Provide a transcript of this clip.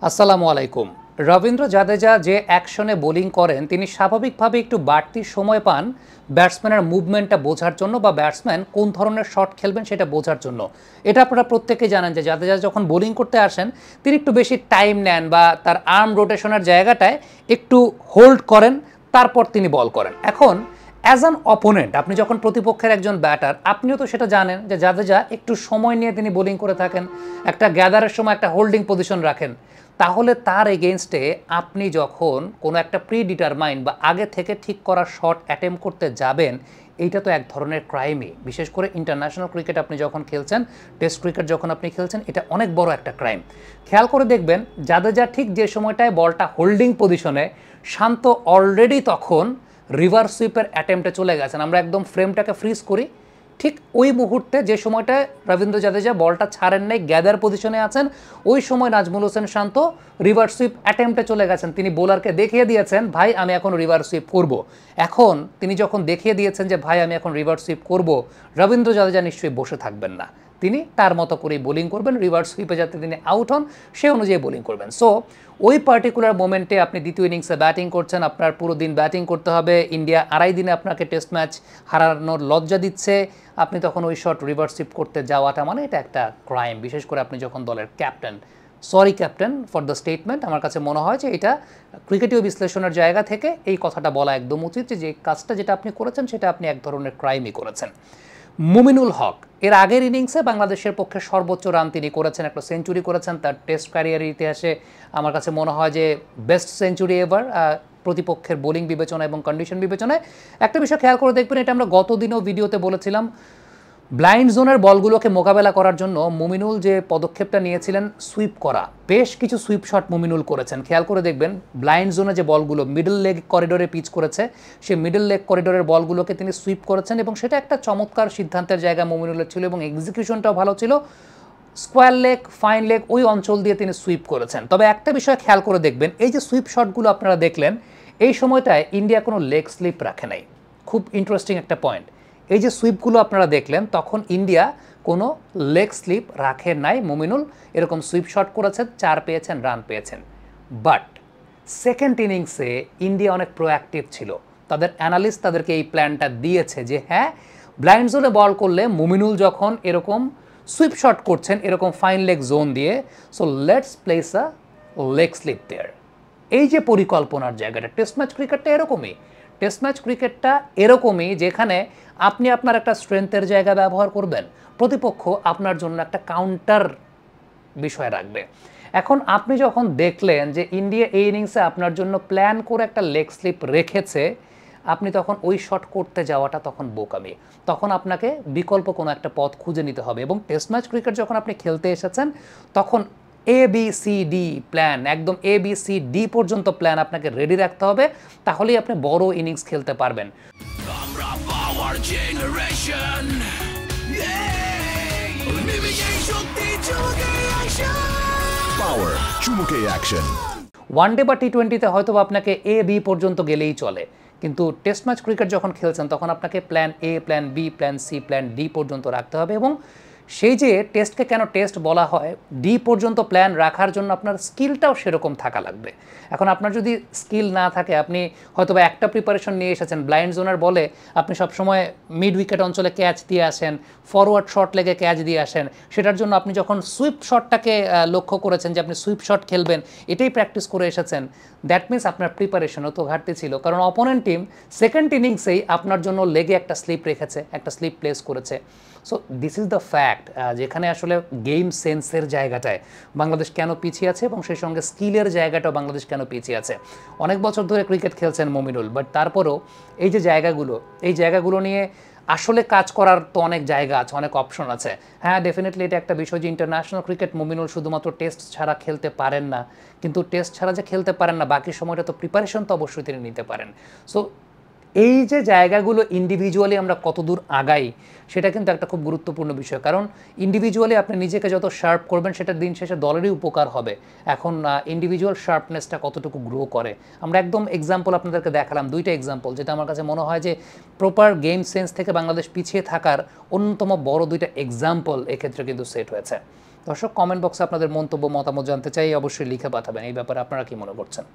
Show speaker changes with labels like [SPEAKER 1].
[SPEAKER 1] আসসালামু আলাইকুম। রবীন্দ্র জাদেজা যে অ্যাকশনে বোলিং করেন তিনি স্বাভাবিকভাবে একটু বাড়তি সময় পান ব্যাটসম্যানের মুভমেন্টটা বোঝার জন্য বা ব্যাটসম্যান কোন ধরনের শট খেলবেন সেটা বোঝার জন্য। এটা আপনারা প্রত্যেকেই জানেন যে জাদেজা যখন বোলিং করতে আসেন তিনি একটু বেশি টাইম নেন বা তার আর্ম রোটেশনের জায়গাটায় একটু হোল্ড করেন, তারপর তিনি বল করেন। এখন অ্যাজ অ্যান অপোনেন্ট আপনি যখন প্রতিপক্ষের একজন ব্যাটার, আপনিও তো সেটা জানেন যে জাদেজা একটু সময় নিয়ে তিনি বোলিং করে থাকেন, একটা গ্যাদারের সময় একটা হোল্ডিং পজিশন রাখেন। তাহলে তার এগেনস্টে আপনি যখন কোনো একটা প্রি ডিটারমাইন্ড বা আগে থেকে ঠিক করা শট অ্যাটেম্প করতে যাবেন, এইটা তো এক ধরনের ক্রাইমই। বিশেষ করে ইন্টারন্যাশনাল ক্রিকেট আপনি যখন খেলছেন, টেস্ট ক্রিকেট যখন আপনি খেলছেন, এটা অনেক বড় একটা ক্রাইম। খেয়াল করে দেখবেন জাদেজা ঠিক যে সময়টায় বলটা হোল্ডিং পজিশনে, শান্ত অলরেডি তখন রিভার্স সুইপের অ্যাটেম্পটে চলে গেছেন। আমরা একদম ফ্রেমটাকে ফ্রিজ করি, ঠিক ওই মুহূর্তে যে সময়টায় রবীন্দ্র জাদেজা বলটা ছাড়েন নাই, গ্যাদার পজিশনে আছেন, ওই সময় নাজমুল হোসেন শান্ত রিভার্স সুইপ অ্যাটেম্পটে চলে গেছেন। তিনি বোলারকে দেখিয়ে দিয়েছেন ভাই আমি এখন রিভার্স সুইপ করব। এখন তিনি যখন দেখিয়ে দিয়েছেন যে ভাই আমি এখন রিভার্স সুইপ করব, রবীন্দ্র জাদেজা নিশ্চয়ই বসে থাকবেন না, তিনি তার মতো করেই বোলিং করবেন, রিভার্স সুইপে যাতে তিনি আউট হন সে অনুযায়ী বোলিং করবেন। সো ওই পার্টিকুলার মোমেন্টে আপনি দ্বিতীয় ইনিংসে ব্যাটিং করছেন, আপনার পুরো দিন ব্যাটিং করতে হবে, ইন্ডিয়া আড়াই দিনে আপনাকে টেস্ট ম্যাচ হারানোর লজ্জা দিচ্ছে, আপনি তখন ওই শট রিভার্স সুইপ করতে যাওয়াটা মানে এটা একটা ক্রাইম। বিশেষ করে আপনি যখন দলের captain. Sorry captain for the statement, আমার কাছে মনে হয় যে এটা ক্রিকেটীয় বিশ্লেষণের জায়গা থেকে এই কথাটা বলা একদম উচিত যে কাজটা যেটা আপনি করেছেন সেটা আপনি এক ধরনের ক্রাইমই করেছেন। মুমিনুল হক এর আগের ইনিংসে বাংলাদেশের পক্ষে সর্বোচ্চ রান তিনি করেছেন, একটা সেঞ্চুরি করেছেন, তার টেস্ট ক্যারিয়ারের ইতিহাসে আমার কাছে মনে হয় যে বেস্ট সেঞ্চুরি এভার। প্রতিপক্ষের বোলিং বিবেচনা এবং কন্ডিশন বিবেচনায় একটা বিষয় খেয়াল করে দেখবেন, এটা আমরা গতদিনও ভিডিওতে বলেছিলাম, ব্লাইন্ড জোনের বলগুলোকে মোকাবেলা করার জন্য মুমিনুল যে পদক্ষেপটা নিয়েছিলেন সুইপ করা, বেশ কিছু সুইপ শট মুমিনুল করেছেন। খেয়াল করে দেখবেন ব্লাইন্ড জোনে যে বলগুলো মিডল লেগ করিডোরে পিচ করেছে, সেই মিডল লেগ করিডোরের বলগুলোকে তিনি সুইপ করেছেন এবং সেটা একটা চমৎকার সিদ্ধান্তের জায়গা মুমিনুলের ছিল এবং এক্সিকিউশনটাও ভালো ছিল। স্কোয়ার লেগ, ফাইন লেগ ওই অঞ্চল দিয়ে তিনি সুইপ করেছেন। তবে একটা বিষয় খেয়াল করে দেখবেন, এই যে সুইপ শটগুলো আপনারা দেখলেন, এই সময়টায় ইন্ডিয়া কোনো লেগ স্লিপ রাখে নাই। খুব ইন্টারেস্টিং একটা পয়েন্ট, এই যে সুইপগুলো আপনারা দেখলেন তখন ইন্ডিয়া কোনো লেগ স্লিপ রাখে নাই। মুমিনুল এরকম সুইপ শট করেছেন, 4 পেয়েছেন, রান পেয়েছেন। বাট সেকেন্ড ইনিংসে ইন্ডিয়া অনেক প্রোঅ্যাক্টিভ ছিল, তাদের অ্যানালিস্ট তাদেরকে এই প্ল্যানটা দিয়েছে যে হ্যাঁ ব্লাইন্ড জোনে বল করলে মুমিনুল যখন এরকম সুইপ শট করছেন এরকম ফাইন লেগ জোন দিয়ে, so let's place a leg slip there. এই যে পরিকল্পনার জায়গাটা, টেস্ট ম্যাচ ক্রিকেটটা এরকমই, টেস্ট ম্যাচ ক্রিকেটটা এরকমই যেখানে আপনি আপনার একটা স্ট্রেংথের জায়গা ব্যবহার করবেন, প্রতিপক্ষ আপনার জন্য একটা কাউন্টার বিষয় রাখবে। এখন আপনি যখন দেখলেন যে ইন্ডিয়া এই ইনিংসে আপনার জন্য প্ল্যান করে একটা লেগ স্লিপ রেখেছে, আপনি তখন ওই শট করতে যাওয়াটা তখন বোকামি, তখন আপনাকে বিকল্প কোনো একটা পথ খুঁজে নিতে হবে। এবং টেস্ট ম্যাচ ক্রিকেট যখন আপনি খেলতে এসেছেন তখন ABCD প্ল্যান, একদম ABCD পর্যন্ত প্ল্যান আপনাকে রেডি রাখতে হবে, তাহলেই আপনি বড় ইনিংস খেলতে পারবেন। ওয়ানডে বা টি20তে হয়তো আপনাকে AB পর্যন্ত গেলেই চলে, কিন্তু টেস্ট ম্যাচ ক্রিকেট যখন খেলছেন তখন আপনাকে plan A, plan B, plan C, plan D পর্যন্ত রাখতে হবে। এবং সেই যে টেস্টকে কেন টেস্ট বলা হয়, ডি পর্যন্ত প্ল্যান রাখার জন্য আপনার স্কিলটাও সেরকম থাকা লাগবে। এখন আপনার যদি স্কিল না থাকে, আপনি হয়তো বা একটা প্রিপারেশন নিয়ে এসেছেন, ব্লাইন্ড জোনের বলে আপনি সবসময় মিড উইকেট অঞ্চলে ক্যাচ দিয়ে আসেন, ফরওয়ার্ড শট লেগে ক্যাচ দিয়ে আসেন, সেটার জন্য আপনি যখন সুইপ শটটাকে লক্ষ্য করেছেন যে আপনি সুইপ শট খেলবেন, এটাই প্র্যাকটিস করে এসেছেন, দ্যাট মিনস আপনার প্রিপারেশনও তো ঘাটতি ছিল। কারণ অপোনেন্ট টিম সেকেন্ড ইনিংসেই আপনার জন্য লেগে একটা স্লিপ রেখেছে, একটা স্লিপ প্লেস করেছে। So this is the fact, যেখানে আসলে গেম সেন্সের জায়গাটায় বাংলাদেশ কেন পিছিয়ে আছে এবং সেই সঙ্গে স্কিলের জায়গাটাও বাংলাদেশ কেন পিছিয়ে আছে। অনেক বছর ধরে ক্রিকেট খেলছেন মুমিনুল, বাট তারপরও এই যে জায়গাগুলো, এই জায়গাগুলো নিয়ে আসলে কাজ করার তো অনেক জায়গা আছে, অনেক অপশন আছে। হ্যাঁ ডেফিনেটলি এটা একটা বিষয় যে ইন্টারন্যাশনাল ক্রিকেট মুমিনুল শুধুমাত্র টেস্ট ছাড়া খেলতে পারেন না, কিন্তু টেস্ট ছাড়া যে খেলতে পারেন না, বাকি সময়টা তো প্রিপারেশন তো অবশ্যই তিনি নিতে পারেন। সো এই যে জায়গাগুলো ইন্ডিভিজুয়ালি আমরা কতদূর আগাই সেটা কিন্তু একটা খুব গুরুত্বপূর্ণ বিষয়, কারণ ইন্ডিভিজুয়ালি আপনি নিজেকে যত শার্প করবেন সেটা দিন শেষে দলেরই উপকার হবে। এখন ইন্ডিভিজুয়াল শার্পনেসটা কতটুকু গ্রো করে, আমরা একদম এক্সাম্পল আপনাদেরকে দেখালাম, দুইটা এক্সাম্পল যেটা আমার কাছে মনে হয় যে প্রপার গেম সেন্স থেকে বাংলাদেশ পিছিয়ে থাকার অন্যতম বড় দুইটা এক্সাম্পল এক্ষেত্রে কিন্তু সেট হয়েছে। দর্শক, কমেন্ট বক্সে আপনাদের মন্তব্য মতামত জানতে চাই, অবশ্যই লিখে পাঠাবেন। এই ব্যাপারে আপনারা কি মনে করছেন?